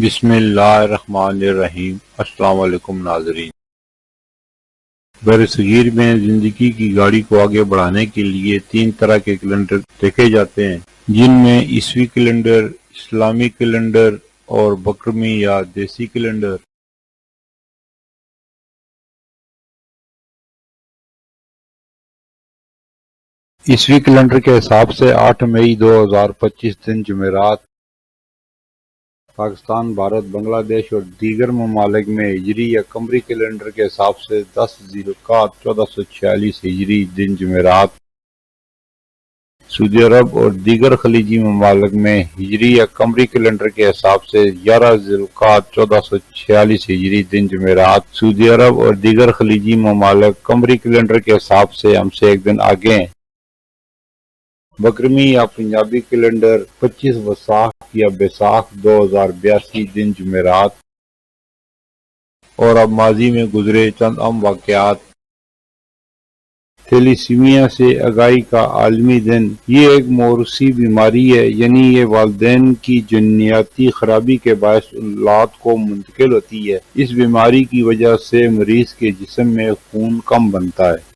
بسم اللہ الرحمن الرحیم۔ السلام علیکم ناظرین۔ برصغیر میں زندگی کی گاڑی کو آگے بڑھانے کے لیے 3 طرح کے کیلنڈر دیکھے جاتے ہیں، جن میں عیسوی کیلنڈر، اسلامی کیلنڈر اور بقرمی یا دیسی کیلنڈر۔ عیسوی کیلنڈر کے حساب سے 8 مئی 2025 دن جمعرات پاکستان، بھارت، بنگلہ دیش اور دیگر ممالک میں ہجری یا قمری کیلنڈر کے حساب سے 10 ذی القعدہ 1446 ہجری دن جمعرات، سعودی عرب اور دیگر خلیجی ممالک میں ہجری یا قمری کیلنڈر کے حساب سے 11 ذی القعدہ 1446 ہجری دن جمعرات، سعودی عرب اور دیگر خلیجی ممالک قمری کیلنڈر کے حساب سے ہم سے ایک دن آگے ہیں۔ بقرمی یا پنجابی کیلنڈر 25 وساخ یا بیساکھ 2082 دن جمعرات۔ اور اب ماضی میں گزرے چند اہم واقعات۔ تھیلیسیمیا سے آگاہی کا عالمی دن۔ یہ ایک موروثی بیماری ہے، یعنی یہ والدین کی جنیاتی خرابی کے باعث اولاد کو منتقل ہوتی ہے۔ اس بیماری کی وجہ سے مریض کے جسم میں خون کم بنتا ہے۔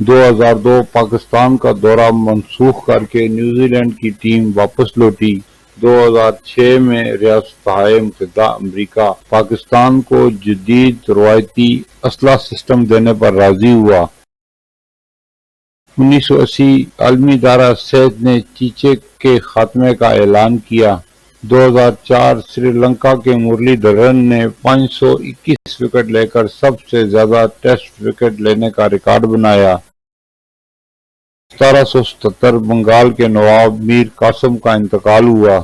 2002 پاکستان کا دورہ منسوخ کر کے نیوزی لینڈ کی ٹیم واپس لوٹی۔ 2006 میں ریاستہائے متحدہ امریکہ پاکستان کو جدید روایتی اسلحہ سسٹم دینے پر راضی ہوا۔ 1980 عالمی ادارہ صحت نے چیچے کے خاتمے کا اعلان کیا۔ 2004 سری لنکا کے مرلی دھرن نے 521 وکٹ لے کر سب سے زیادہ ٹیسٹ وکٹ لینے کا ریکارڈ بنایا۔ 1777 بنگال کے نواب میر قاسم کا انتقال ہوا۔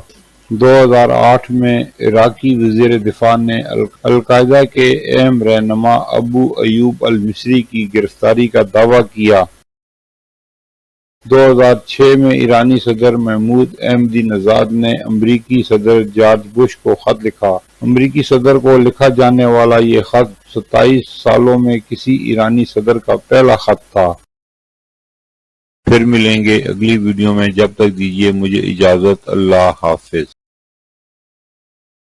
2008 میں عراقی وزیر دفاع نے القاعدہ کے اہم رہنما ابو ایوب المصری کی گرفتاری کا دعویٰ کیا۔ 2006 میں ایرانی صدر محمود احمدی نژاد نے امریکی صدر جارج بش کو خط لکھا۔ امریکی صدر کو لکھا جانے والا یہ خط 27 سالوں میں کسی ایرانی صدر کا پہلا خط تھا۔ پھر ملیں گے اگلی ویڈیو میں، جب تک دیجیے مجھے اجازت۔ اللہ حافظ۔